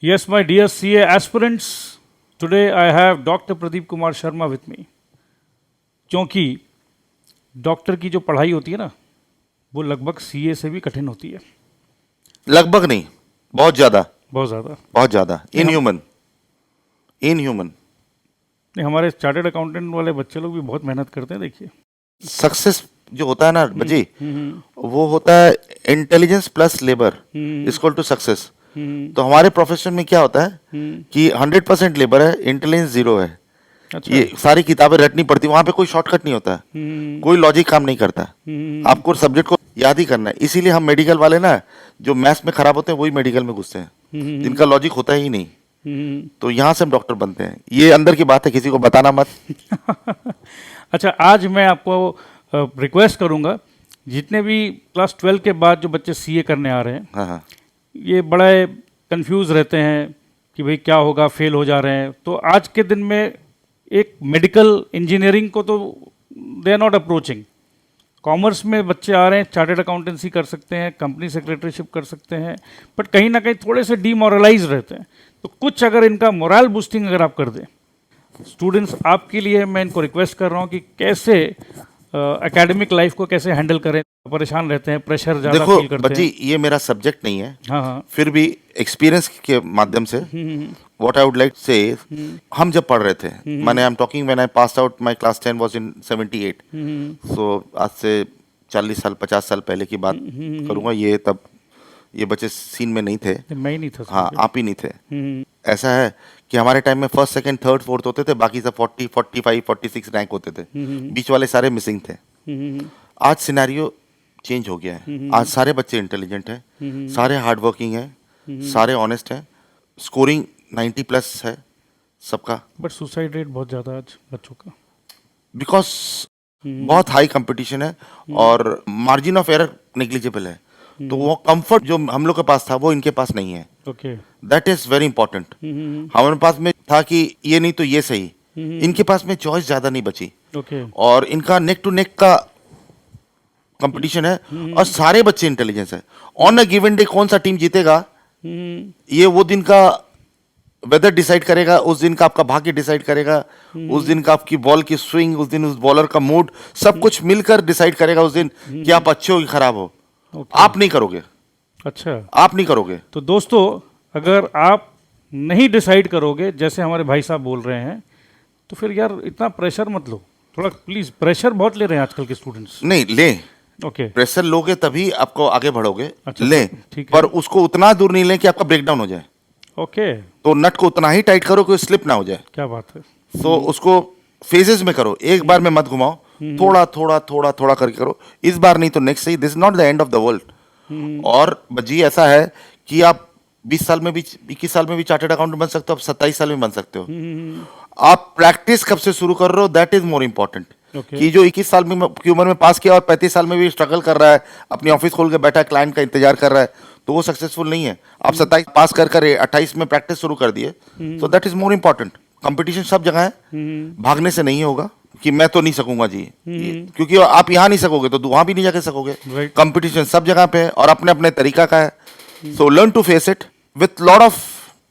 Yes, my dear CA aspirants, today I have Dr. Pradeep Kumar Sharma with me. क्योंकि doctor की जो पढ़ाई होती है ना, वो लगभग सीए से भी कठिन होती है। लगभग नहीं, बहुत ज्यादा, बहुत ज़्यादा। बहुत ज्यादा, इनह्यूमन। नहीं, हमारे चार्टर्ड अकाउंटेंट वाले बच्चे लोग भी बहुत मेहनत करते हैं। देखिए, सक्सेस जो होता है ना बजी, वो होता है intelligence plus labour equal to success. तो हमारे प्रोफेशन में क्या होता है कि 100% लेबर है, इंटेलिजेंस 0 है। अच्छा। ये सारी किताबें रटनी पड़ती, वहां पे कोई शॉर्टकट नहीं होता है, कोई लॉजिक काम नहीं करता। आपको सब्जेक्ट को याद ही करना है। इसीलिए हम मेडिकल वाले ना, जो मैथ्स में खराब होते हैं वही मेडिकल में घुसते हैं, जिनका लॉजिक होता ही नहीं। तो यहाँ से हम डॉक्टर बनते हैं। ये अंदर की बात है, किसी को बताना मत। अच्छा, आज मैं आपको रिक्वेस्ट करूंगा, जितने भी क्लास 12 के बाद जो बच्चे सीए करने आ रहे हैं, हाँ हाँ, ये बड़े कंफ्यूज रहते हैं कि भाई क्या होगा, फेल हो जा रहे हैं। तो आज के दिन में एक मेडिकल इंजीनियरिंग को तो they are not approaching. Commerce में बच्चे आ रहे हैं, चार्टर्ड अकाउंटेंसी कर सकते हैं, कंपनी सेक्रेटरीशिप कर सकते हैं, बट कहीं ना कहीं थोड़े से डीमोरलाइज रहते हैं। तो कुछ अगर इनका मोरल बूस्टिंग अगर आप कर दें स्टूडेंट्स, आपके लिए मैं इनको रिक्वेस्ट कर रहा हूँ कि कैसे एकेडमिक लाइफ को कैसे हैंडल करें। परेशान रहते हैं, प्रेशर ज़्यादा देखो फील करते बच्ची, हैं। ये मेरा सब्जेक्ट नहीं है। हाँ हाँ। फिर भी एक्सपीरियंस के माध्यम से व्हाट आई वुड लाइक से, हम जब पढ़ रहे थे, मैंने I am talking when I passed out my class 10 was in 78। सो आज से 40 साल 50 साल पहले की बात करूंगा। ये तब ये बच्चे सीन में नहीं थे। मैं ही नहीं था। हाँ, आप ही नहीं थे। ऐसा है कि हमारे टाइम में फर्स्ट सेकंड थर्ड फोर्थ होते थे, बाकी सब 40 45 46 रैंक होते थे। बीच वाले सारे मिसिंग थे। आज सिनेरियो चेंज हो गया है। आज सारे बच्चे इंटेलिजेंट हैं, सारे हार्ड वर्किंग हैं, सारे ऑनेस्ट हैं। स्कोरिंग 90+ है सबका, बट सुसाइड रेट बहुत ज़्यादा आज बच्चों का। बिकॉज बहुत हाई कंपटीशन है और मार्जिन ऑफ एरर नेग्लिजिबल है। तो वो कंफर्ट जो हम लोग के पास था, वो इनके पास नहीं है। Okay. That is very important. हमारे पास में था कि ये नहीं तो ये सही। इनके पास में चॉइस ज्यादा नहीं बची। ओके। और इनका नेक टू नेक का कंपटीशन है और सारे बच्चे इंटेलिजेंस है। ऑन अ गिवन डे कौन सा टीम जीतेगा, ये वो दिन का वेदर डिसाइड करेगा, उस दिन का आपका भाग्य डिसाइड करेगा, उस दिन का आपकी बॉल की स्विंग, उस दिन उस बॉलर का मूड, सब कुछ मिलकर डिसाइड करेगा उस दिन कि आप अच्छे हो कि खराब हो। आप नहीं करोगे। अच्छा, आप नहीं करोगे। तो दोस्तों, अगर आप नहीं डिसाइड करोगे जैसे हमारे भाई साहब बोल रहे हैं, तो फिर यार इतना प्रेशर मत लो। थोड़ा प्लीज, प्रेशर बहुत ले रहे हैं आजकल के स्टूडेंट्स। नहीं ले, ओके। प्रेशर लोगे तभी आपको आगे बढ़ोगे। अच्छा, ले, ठीक है। पर उसको उतना दूर नहीं लें कि आपका ब्रेकडाउन हो जाए। ओके। तो नट को उतना ही टाइट करो कि स्लिप ना हो जाए। क्या बात है। तो उसको फेजेस में करो, एक बार में मत घुमाओ। थोड़ा थोड़ा थोड़ा थोड़ा करके करो। इस बार नहीं तो नेक्स्ट सही। This is not the end of the world. और बजी ऐसा है कि आप 20 साल में भी 21 साल में भी चार्टर्ड अकाउंटेंट बन सकते हो, आप 27 साल में बन सकते हो। आप प्रैक्टिस कब से शुरू कर रहे हो, दैट इज मोर इम्पोर्टेंट। कि जो 21 साल में की उम्र में पास किया और 35 साल में भी स्ट्रगल कर रहा है, अपनी ऑफिस खोल के बैठा है, क्लाइंट का इंतजार कर रहा है, तो वो सक्सेसफुल नहीं है। आप 27 पास कर 28 में प्रैक्टिस शुरू कर दिए, तो that is more important. Competition सब जगह है, भागने से नहीं होगा कि मैं तो नहीं सकूंगा जी, क्योंकि आप यहाँ नहीं सकोगे तो वहां भी नहीं जाके सकोगे। Right. कंपटीशन सब जगह पे है और अपने अपने तरीका का है। So learn to face it with lot of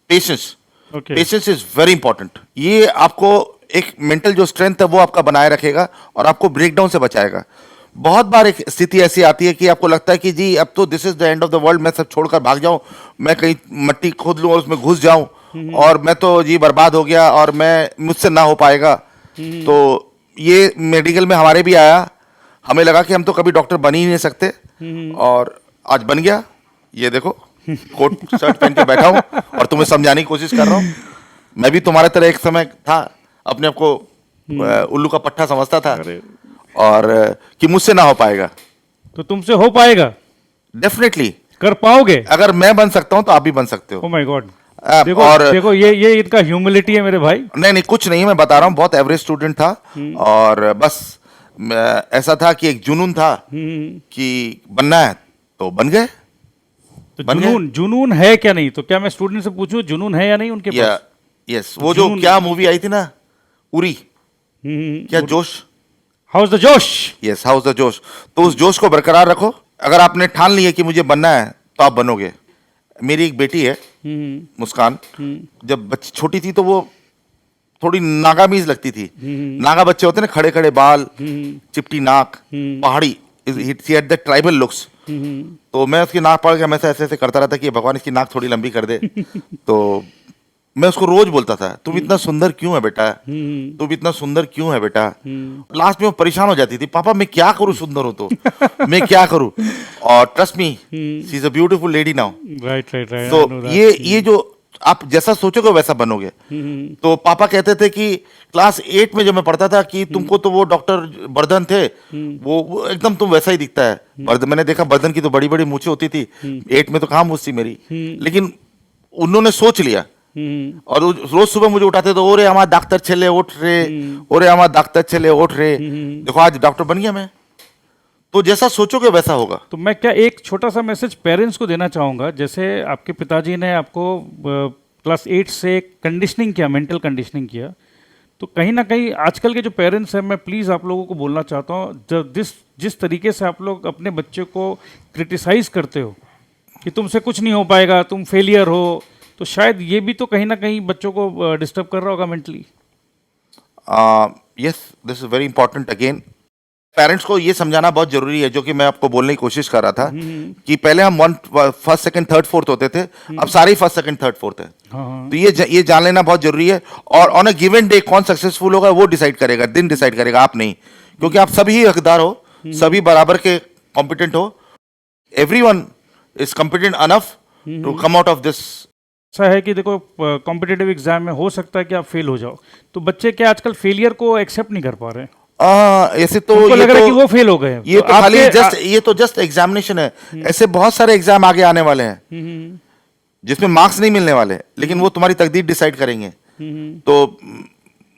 patience. Okay. Patience is very important. ये आपको एक मेंटल जो स्ट्रेंथ है वो आपका बनाए रखेगा और आपको ब्रेकडाउन से बचाएगा। बहुत बार एक स्थिति ऐसी आती है कि आपको लगता है कि जी अब तो this is the end of the world, मैं सब छोड़कर भाग जाऊं, मैं कहीं मट्टी खोद लूं और उसमें घुस जाऊं और मैं तो जी बर्बाद हो गया और मैं मुझसे ना हो पाएगा। तो ये मेडिकल में हमारे भी आया। हमें लगा कि हम तो कभी डॉक्टर बन ही नहीं सकते, और आज बन गया। ये देखो, कोट शर्ट पहन के बैठा हूं और तुम्हें समझाने की कोशिश कर रहा हूं। मैं भी तुम्हारे तरह एक समय था, अपने आप को उल्लू का पट्टा समझता था और कि मुझसे ना हो पाएगा। तो तुमसे हो पाएगा, डेफिनेटली कर पाओगे। अगर मैं बन सकता हूं तो आप भी बन सकते हो। Oh my God. आप देखो और देखो, ये इनका ह्यूमिलिटी है मेरे भाई। नहीं कुछ नहीं, मैं बता रहा हूँ, बहुत एवरेज स्टूडेंट था और बस ऐसा था कि एक जुनून था कि बनना है तो बन गए। तो बन गए? जुनून है क्या नहीं? तो क्या मैं स्टूडेंट से पूछूं जुनून है या नहीं उनके पास? यस, वो जो क्या मूवी आई थी ना, उरी, क्या जोश, हाउस द जोश। यस, हाउस द जोश। तो उस जोश को बरकरार रखो। अगर आपने ठान लिया कि मुझे बनना है तो आप बनोगे। मेरी एक बेटी है, मुस्कान, जब बच्ची छोटी थी तो वो थोड़ी नागामीज लगती थी। नागा बच्चे होते हैं ना, खड़े खड़े बाल, चिपटी नाक, पहाड़ी, she had the tribal looks. तो मैं उसकी नाक पकड़ के हमेशा ऐसे ऐसे करता रहता कि भगवान इसकी नाक थोड़ी लंबी कर दे। तो मैं उसको रोज बोलता था, तुम इतना सुंदर क्यों है बेटा, तुम इतना सुंदर क्यों है बेटा। लास्ट में वो परेशान हो जाती थी, पापा मैं क्या करूं, सुंदर हो तो मैं क्या करूं। और trust me, she is a beautiful lady now. Right right right. तो ये जो आप जैसा सोचोगे वैसा बनोगे। तो पापा कहते थे कि क्लास 8 में जब मैं पढ़ता था कि तुमको तो वो डॉक्टर बर्धन थे, वो एकदम तुम वैसा ही दिखता है। बर्धन, मैंने देखा बर्धन की तो बड़ी बड़ी मूछें होती थी, 8 में तो कहाँ मूछ थी मेरी। लेकिन उन्होंने सोच लिया और रोज सुबह मुझे उठाते तो ओरे हमारा डॉक्टर छेले उठ रे, ओरे हमारा डॉक्टर छेले उठ रे। देखो आज डॉक्टर बन गया मैं। तो जैसा सोचोगे वैसा होगा। तो मैं क्या एक छोटा सा मैसेज पेरेंट्स को देना चाहूँगा, जैसे आपके पिताजी ने आपको क्लास 8 से कंडीशनिंग किया, मेंटल कंडीशनिंग किया, तो कहीं ना कहीं आजकल के जो पेरेंट्स हैं, मैं प्लीज़ आप लोगों को बोलना चाहता हूँ, जब जिस तरीके से आप लोग अपने बच्चे को क्रिटिसाइज़ करते हो कि तुमसे कुछ नहीं हो पाएगा, तुम फेलियर हो, तो शायद ये भी तो कहीं ना कहीं बच्चों को डिस्टर्ब कर रहा होगा mentally. Yes, this is very important. Again parents को ये समझाना बहुत जरूरी है, जो कि मैं आपको बोलने की कोशिश कर रहा था कि पहले हम फर्स्ट सेकंड थर्ड फोर्थ होते थे, अब सारे फर्स्ट सेकंड थर्ड फोर्थ है। तो ये जान लेना बहुत जरूरी है। और ऑन अ गिवन डे कौन सक्सेसफुल होगा वो डिसाइड करेगा, दिन डिसाइड करेगा, आप नहीं। क्योंकि आप सभी हकदार हो, सभी बराबर के कॉम्पिटेंट हो। Everyone is competent enough to come out of this. ऐसा है कि देखो कॉम्पिटिटिव एग्जाम में हो सकता है कि आप फेल हो जाओ, तो बच्चे क्या आजकल फेलियर को एक्सेप्ट नहीं कर पा रहे हैं। ऐसे तो उनको ये लग रहा है तो कि वो फेल हो गए हैं। ये तो तो खाली आपके- ये तो जस्ट एग्जामिनेशन है। ऐसे बहुत सारे एग्जाम आगे आने वाले हैं जिसमें मार्क्स नहीं मिलने वाले, लेकिन वो तुम्हारी तकदीर डिसाइड करेंगे। तो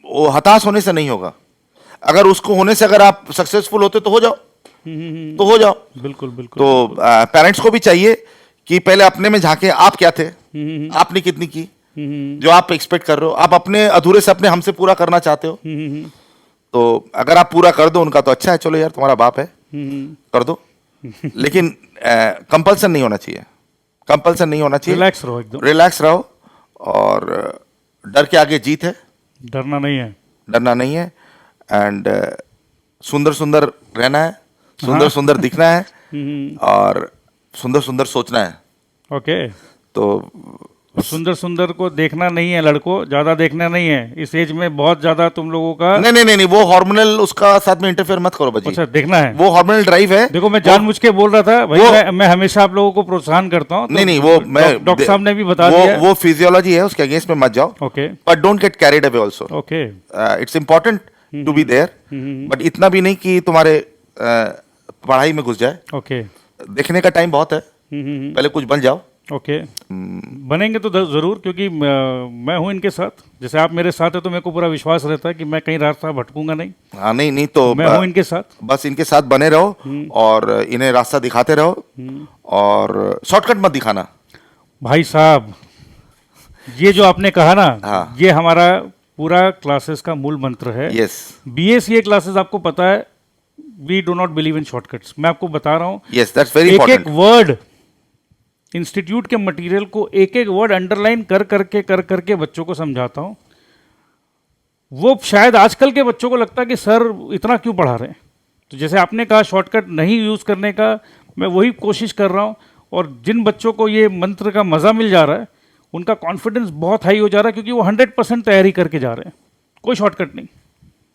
वो हताश होने से नहीं होगा। अगर उसको होने से अगर आप सक्सेसफुल होते तो हो जाओ, तो हो जाओ। बिल्कुल बिल्कुल। तो पेरेंट्स को भी चाहिए कि पहले अपने में झांके, आप क्या थे, आपने कितनी की, जो आप एक्सपेक्ट कर रहे हो। आप अपने अधूरे सपने हमसे पूरा करना चाहते हो, तो अगर आप पूरा कर दो उनका तो अच्छा है, चलो यार तुम्हारा बाप है, कर दो। लेकिन कंपल्सन नहीं होना चाहिए, कंपल्सन नहीं होना चाहिए। रिलैक्स रहो, एकदम रिलैक्स रहो। और डर के आगे जीत है, डरना नहीं है। डरना नहीं है। एंड सुंदर सुंदर रहना है, सुंदर सुंदर दिखना है, और सुंदर सुंदर सोचना है। ओके। तो सुंदर सुंदर को देखना नहीं है, लड़कों ज्यादा देखना नहीं है इस एज में, बहुत ज्यादा तुम लोगों का। नहीं नहीं नहीं नहीं, वो हार्मोनल उसका साथ में इंटरफेयर मत करो बजी। अच्छा, देखना है, वो हार्मोनल ड्राइव है। देखो मैं जानबूझ के बोल रहा था भाई, मैं हमेशा आप लोगों को प्रोत्साहन करता हूँ। नहीं नहीं, वो मैं डॉक्टर साहब ने भी बता दिया। वो फिजियोलॉजी है, उसके अगेंस्ट में मत जाओ। Okay. But don't get carried away also. Okay. It's important to be there, but इतना भी नहीं कि तुम्हारे पढ़ाई में घुस जाए। ओके। देखने का टाइम बहुत है, पहले कुछ बन जाओ। ओके। बनेंगे तो जरूर, क्योंकि मैं हूँ इनके साथ। जैसे आप मेरे साथ है तो मेरे को पूरा विश्वास रहता है कि मैं कहीं रास्ता भटकूंगा नहीं। हाँ, नहीं नहीं, तो मैं हूँ इनके साथ। बस इनके साथ बने रहो और इन्हें रास्ता दिखाते रहो, और शॉर्टकट मत दिखाना। भाई साहब, ये जो आपने कहा ना, हाँ। ये हमारा पूरा क्लासेस का मूल मंत्र है। यस बीएससीए क्लासेस आपको पता है, we do not believe in shortcuts. मैं आपको बता रहा हूँ, यस, दैट्स वेरी एक एक इंपॉर्टेंट। वर्ड, इंस्टीट्यूट के मटेरियल को एक एक वर्ड अंडरलाइन कर करके बच्चों को समझाता हूँ। वो शायद आजकल के बच्चों को लगता है कि सर इतना क्यों पढ़ा रहे हैं। तो जैसे आपने कहा शॉर्टकट नहीं यूज़ करने का, मैं वही कोशिश कर रहा हूँ। और जिन बच्चों को ये मंत्र का मज़ा मिल जा रहा है, उनका कॉन्फिडेंस बहुत हाई हो जा रहा है, क्योंकि वो 100% तैयारी करके जा रहे हैं, कोई शॉर्टकट नहीं।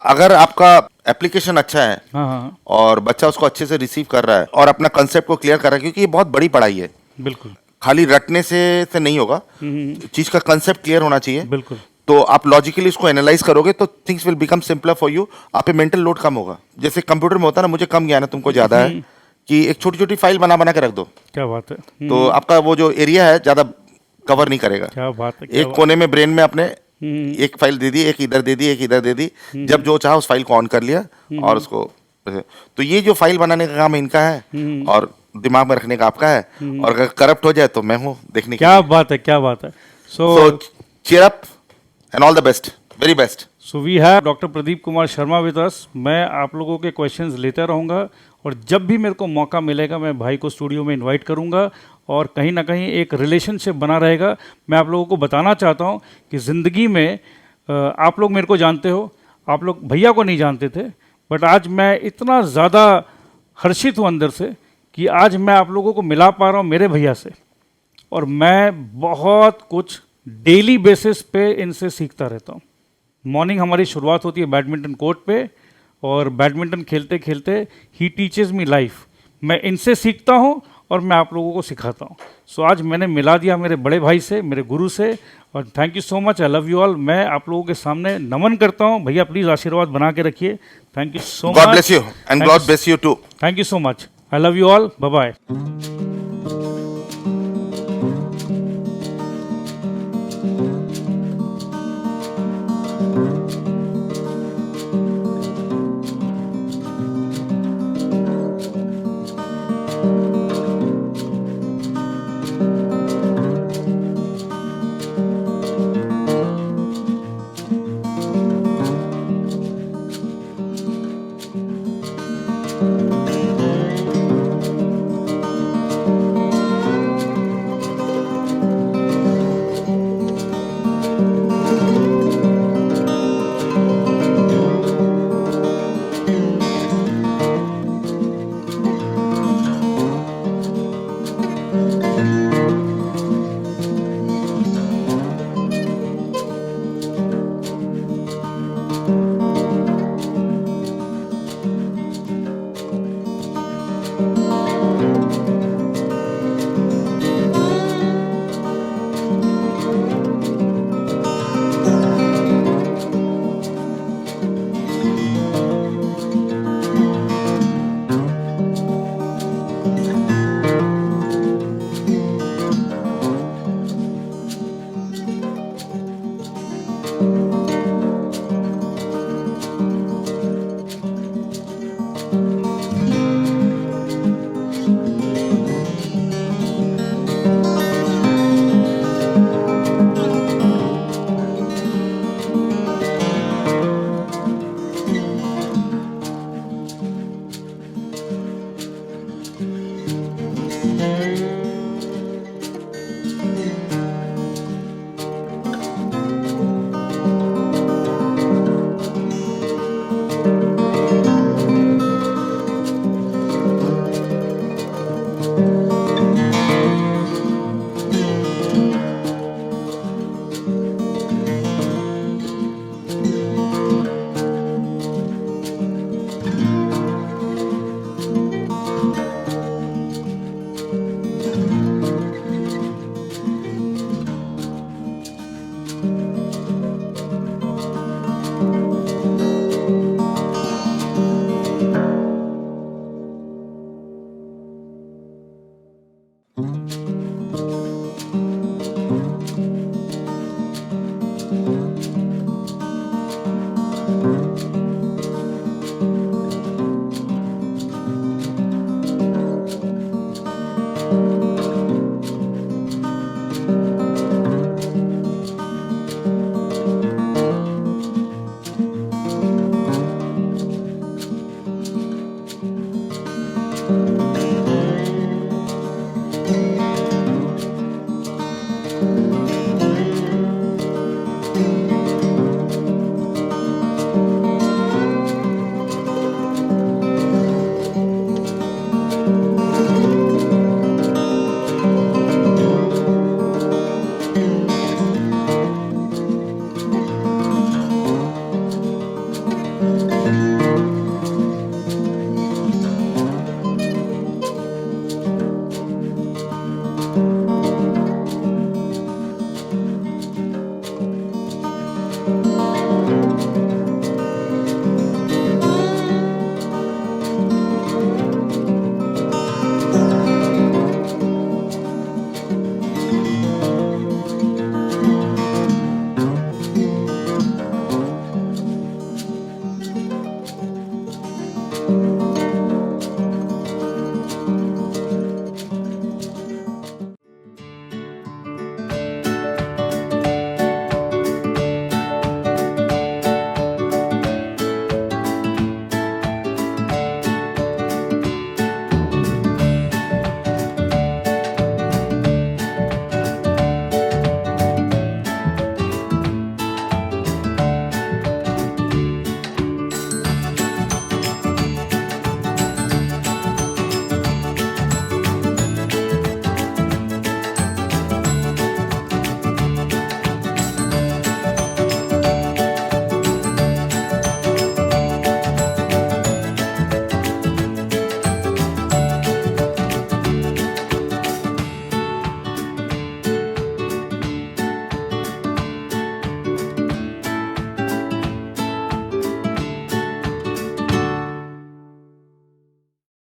अगर आपका एप्लीकेशन अच्छा है, हाँ हाँ, और बच्चा उसको अच्छे से रिसीव कर रहा है और अपना कंसेप्ट को क्लियर कर रहा है, क्योंकि ये बहुत बड़ी पढ़ाई है, बिल्कुल खाली रटने से नहीं होगा। चीज का कंसेप्ट क्लियर होना चाहिए। बिल्कुल। तो आप लॉजिकली इसको एनालाइज करोगे तो things will become simpler for you. आप पे मेंटल लोड कम होगा। जैसे कंप्यूटर में होता है ना, मुझे कम ज्ञान है तुमको ज्यादा है, कि एक छोटी छोटी फाइल बना के रख दो, क्या बात है। तो आपका वो जो एरिया है ज्यादा कवर नहीं करेगा। क्या बात है। एक कोने में ब्रेन में अपने एक फाइल दे दी, एक इधर दे दी, एक इधर दे दी, जब जो चाहा उस फाइल को ऑन कर लिया और उसको। तो ये जो फाइल बनाने का काम इनका है और दिमाग में रखने का आपका है, और अगर करप्ट हो जाए तो मैं हूँ देखने के क्या लिए। बात है, क्या बात है। So cheer up and all the best, very best. So we have doctor Pradeep Kumar Sharma with us. मैं आप लोगों के क्वेश्चंस लेता रहूँगा और जब भी मेरे को मौका मिलेगा मैं भाई को स्टूडियो में इनवाइट करूंगा और कहीं ना कहीं एक रिलेशनशिप बना रहेगा। मैं आप लोगों को बताना चाहता हूं कि ज़िंदगी में आप लोग मेरे को जानते हो, आप लोग भैया को नहीं जानते थे, बट आज मैं इतना ज़्यादा हर्षित हूँ अंदर से कि आज मैं आप लोगों को मिला पा रहा हूँ मेरे भैया से, और मैं बहुत कुछ डेली बेसिस पे इनसे सीखता रहता हूँ। मॉर्निंग हमारी शुरुआत होती है बैडमिंटन कोर्ट पे, और बैडमिंटन खेलते खेलते ही टीचेस मी लाइफ। मैं इनसे सीखता हूँ और मैं आप लोगों को सिखाता हूँ। सो आज मैंने मिला दिया मेरे बड़े भाई से, मेरे गुरु से, और thank you so much. I love you all. मैं आप लोगों के सामने नमन करता हूँ। भैया प्लीज़ आशीर्वाद बना के रखिए। Thank you so much. God bless you and God bless you too. Thank you so much. I love you all. Bye bye.